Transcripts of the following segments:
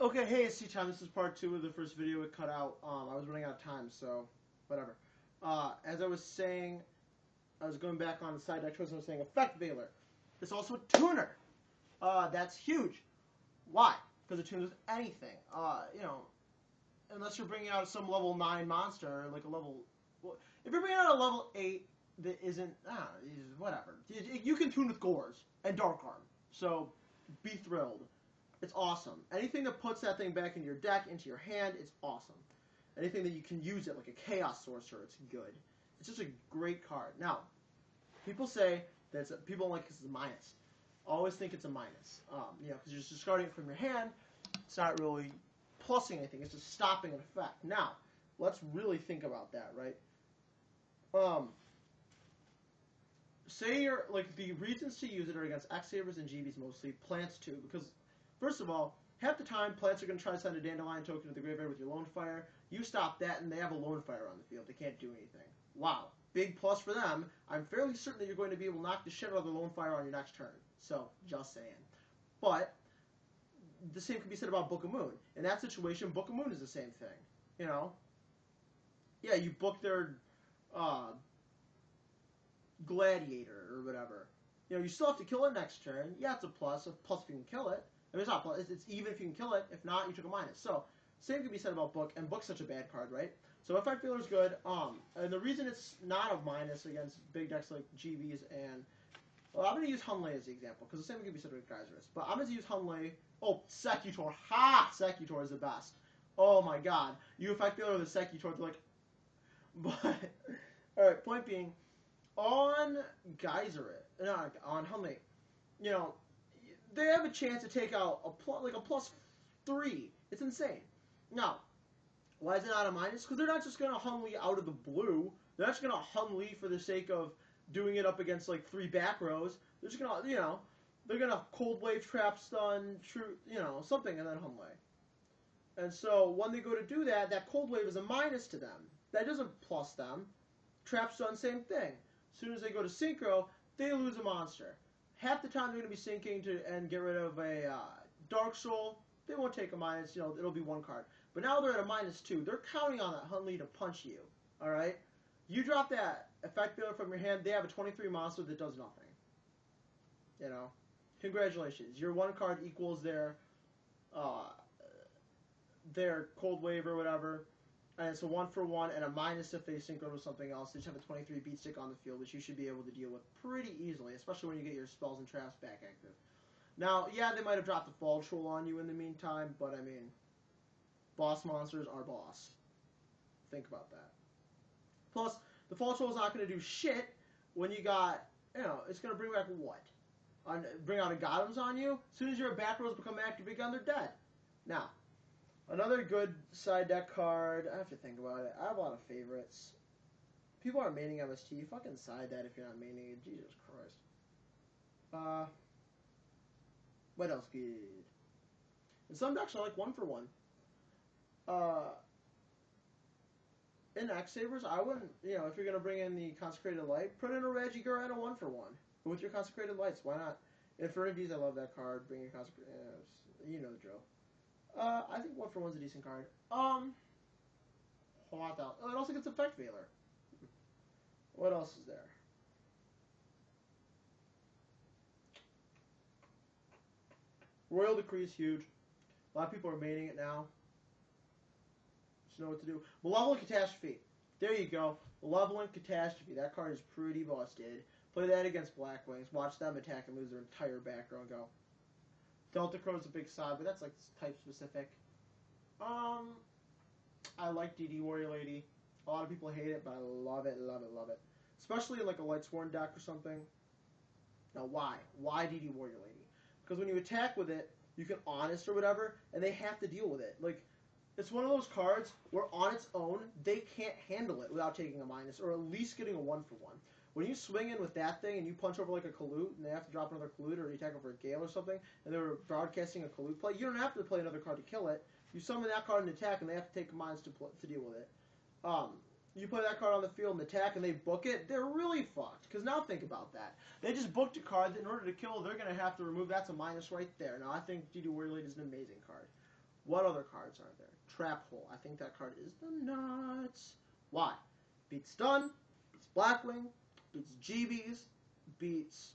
Okay, hey, it's T-Time. This is part two of the first video it cut out. I was running out of time, so whatever. As I was saying, I was going back on the side deck choice and I was saying Effect Veiler. It's also a tuner. That's huge. Why? Because it tunes with anything. Unless you're bringing out some level 9 monster, like a level... Well, if you're bringing out a level 8 that isn't... whatever. You can tune with Gores and Dark Arm. So, be thrilled. It's awesome. Anything that puts that thing back in your deck, into your hand, it's awesome. Anything that you can use it, like a Chaos Sorcerer, it's good. It's just a great card. Now, people say that people don't like because it's a minus. Always think it's a minus. Because you're just discarding it from your hand. It's not really plussing anything. It's just stopping an effect. Now, let's really think about that, right? Say you're, like, the reasons to use it are against X-Sabers and GBs mostly, plants too, because first of all, half the time, plants are going to try to send a Dandelion token to the graveyard with your Lone Fire. You stop that, and they have a Lone Fire on the field. They can't do anything. Wow. Big plus for them. I'm fairly certain that you're going to be able to knock the shit out of the Lone Fire on your next turn. So, just saying. But, the same can be said about Book of Moon. In that situation, Book of Moon is the same thing. You know? Yeah, you book their Gladiator or whatever. You know, you still have to kill it next turn. Yeah, it's a plus. A plus if you can kill it. I mean, it's not plus. It's even if you can kill it. If not, you took a minus. So, same can be said about Book, and Book's such a bad card, right? So, Effect Veiler's good. And the reason it's not a minus against big decks like GBs and... Well, I'm going to use Hunley as the example, because the same can be said with Geyserist. But I'm going to use Hunley... Oh, Secutor. Ha! Secutor is the best. Oh my god. You Effect Veiler with a Secutor, they're like... But... Alright, point being, on Geyserist... No, on Hunley, you know... They have a chance to take out a plus 3. It's insane. Now, why is it not a minus? Because they're not just going to Hunley out of the blue. They're not just going to Hunley for the sake of doing it up against like 3 back rows. They're just going to, they're going to Cold Wave, Trap Stun, something, and then Hunley. And so when they go to do that, that Cold Wave is a minus to them. That doesn't plus them. Trap Stun, same thing. As soon as they go to Synchro, they lose a monster. Half the time they're going to be sinking and get rid of a Dark Soul. They won't take a minus, it'll be 1 card. But now they're at a -2. They're counting on that Hunley to punch you. Alright? You drop that Effect Veiler from your hand, they have a 23 monster that does nothing. Congratulations. Your 1 card equals their Cold Wave or whatever. And it's a 1-for-1 and a minus if they synchro with something else. They just have a 23 beat stick on the field, which you should be able to deal with pretty easily, especially when you get your spells and traps back active. Now, yeah, they might have dropped the Fall Troll on you in the meantime, but I mean, boss monsters are boss. Think about that. Plus, the Fall Troll is not going to do shit when you got, it's going to bring back what? Bring out a Golems on you? As soon as your back rows become active again, they're dead. Now, another good side deck card. I have to think about it. I have a lot of favorites. People are maining MST. Fucking side that if you're not maining it. Jesus Christ. What else good? In some decks, I like 1-for-1. In X-Sabers, I wouldn't, if you're going to bring in the Consecrated Light, put in a Regigigas and a 1-for-1. With your Consecrated Lights, why not? Infinities, I love that card. Bring your Consecrated... you know the drill. I think 1-for-1's a decent card. What else? Oh, it also gets Effect Veiler. What else is there? Royal Decree is huge. A lot of people are maining it now. Just know what to do. Malevolent Catastrophe. There you go. Malevolent Catastrophe. That card is pretty busted. Play that against Black Wings. Watch them attack and lose their entire back row and go. Delta Crow is a big side, but that's like type specific. I like DD Warrior Lady. A lot of people hate it, but I love it, love it, love it. Especially in like a Lightsworn deck or something. Now why? Why DD Warrior Lady? Because when you attack with it, you can Honest or whatever, and they have to deal with it. Like, it's one of those cards where on its own, they can't handle it without taking a minus, or at least getting a 1-for-1. When you swing in with that thing and you punch over like a Kalut and they have to drop another Kalut or you attack over a Gale or something and they're broadcasting a Kalut play, you don't have to play another card to kill it. You summon that card and attack and they have to take a minus to deal with it. You play that card on the field and attack and they book it, they're really fucked. Because now think about that. They just booked a card that in order to kill, they're going to have to remove. That's a minus right there. Now I think DD Warrior Lady is an amazing card. What other cards are there? Trap Hole. I think that card is the nuts. Why? Beats Stun, beats Blackwing, beats GBs, beats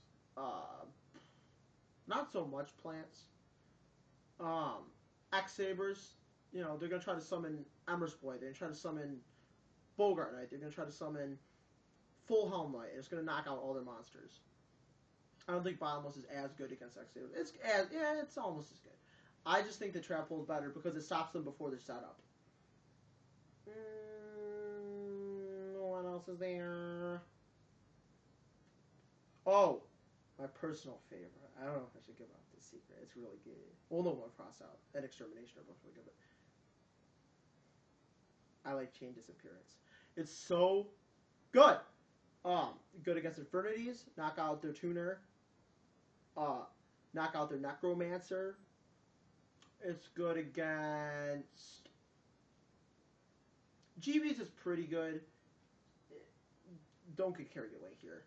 not so much plants. X-Sabers, you know, they're gonna try to summon Emrys Boy, they're gonna try to summon Bogart Knight, they're gonna try to summon Full Helm Knight, and it's gonna knock out all their monsters. I don't think Bottomless is as good against X-Sabers. It's almost as good. I just think the Trap Hole is better because it stops them before they're set up. What else is there? Oh, my personal favorite. I don't know if I should give up this secret. It's really good. Well, no more Cross Out and Extermination are both really good. But I like Chain Disappearance. It's so good. Good against Infernities. Knock out their Tuner. Knock out their Necromancer. It's good against GBs is pretty good. Don't get carried away here.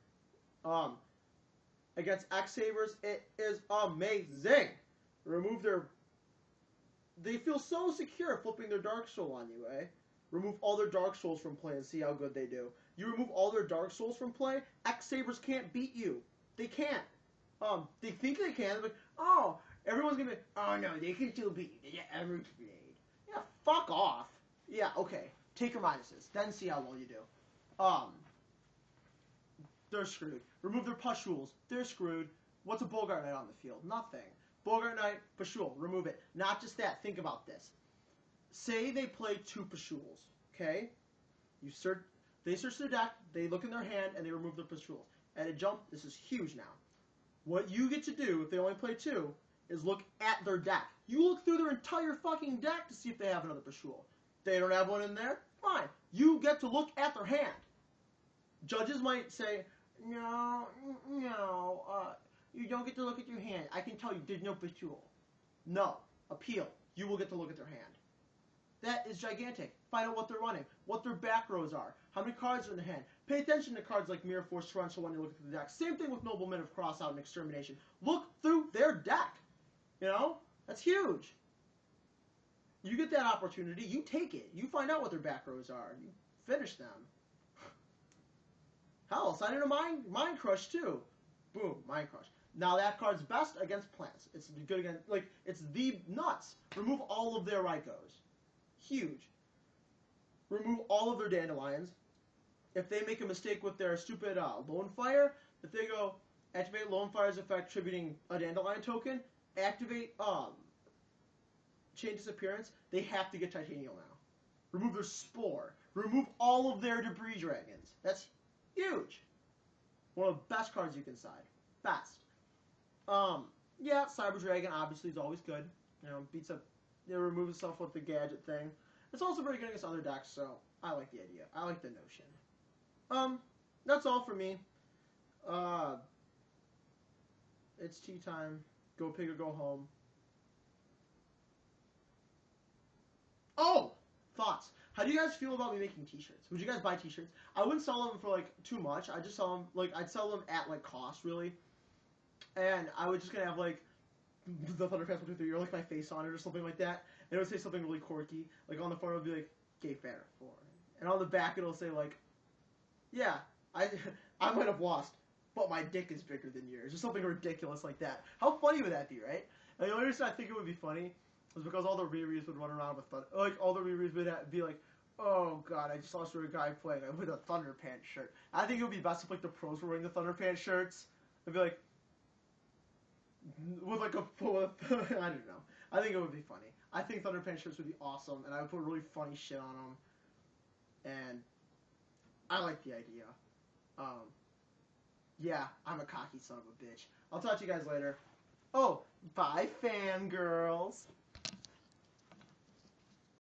Against X-Sabers, it is amazing. Remove their... They feel so secure flipping their Dark Soul on you, eh? Remove all their Dark Souls from play and see how good they do. You remove all their Dark Souls from play, X-Sabers can't beat you. They can't. They think they can. They're like, oh, everyone's gonna be, oh no, they can still beat you. Yeah, Emrys Blade. Yeah, fuck off. Yeah, okay. Take your minuses. Then see how well you do. They're screwed. Remove their Pustules. They're screwed. What's a Bogart Knight on the field? Nothing. Bogart Knight, Pustule. Remove it. Not just that. Think about this. Say they play 2 Pustules. Okay? They search their deck, they look in their hand, and they remove their Pustules. At a jump, this is huge now. What you get to do, if they only play 2, is look at their deck. You look through their entire fucking deck to see if they have another Pustule. They don't have one in there? Fine. You get to look at their hand. Judges might say, no, you don't get to look at your hand. I can tell you, there's no Pustule. No. Appeal. You will get to look at their hand. That is gigantic. Find out what they're running, what their back rows are, how many cards are in the hand. Pay attention to cards like Mirror Force Torrential when you're looking through the deck. Same thing with Noblemen of Crossout and Extermination. Look through their deck. You know? That's huge. You get that opportunity, you take it. You find out what their back rows are. You finish them. Hell, sign in a Mind Crush too. Boom, Mind Crush. Now that card's best against plants. It's good against, like, it's the nuts. Remove all of their Raikos. Huge. Remove all of their Dandelions. If they make a mistake with their stupid Lone Fire, if they go activate Lone Fire's effect tributing a Dandelion token, activate Chain Disappearance, they have to get Titanial now. Remove their Spore. Remove all of their Debris Dragons. That's huge. One of the best cards you can side. Best. Yeah, Cyber Dragon obviously is always good. You know, beats up, it removes itself with the gadget thing. It's also very good against other decks, so I like the idea. I like the notion. That's all for me. It's tea time. Go pig or go home. Oh! Thoughts. How do you guys feel about me making t-shirts? Would you guys buy t-shirts? I wouldn't sell them for, like, too much. I just sell them, like, I'd sell them at, like, cost, really. And I would just gonna have, like, the Thundercats 1, 2, 3, or, like, my face on it or something like that. And it would say something really quirky. Like, on the front it would be, like, Gay Banner 4. And on the back it'll say, like, yeah, I might have lost, but my dick is bigger than yours. Or something ridiculous like that. How funny would that be, right? And the only reason I think it would be funny was because all the Riris would run around with all the Riris would be like, oh god, I just lost to a guy playing with a Thunderpants shirt. I think it would be best if, like, the pros were wearing the Thunderpants shirts. It'd be like, with, like, I don't know. I think it would be funny. I think Thunderpants shirts would be awesome, and I would put really funny shit on them. And I like the idea. Yeah, I'm a cocky son of a bitch. I'll talk to you guys later. Oh, bye, fangirls.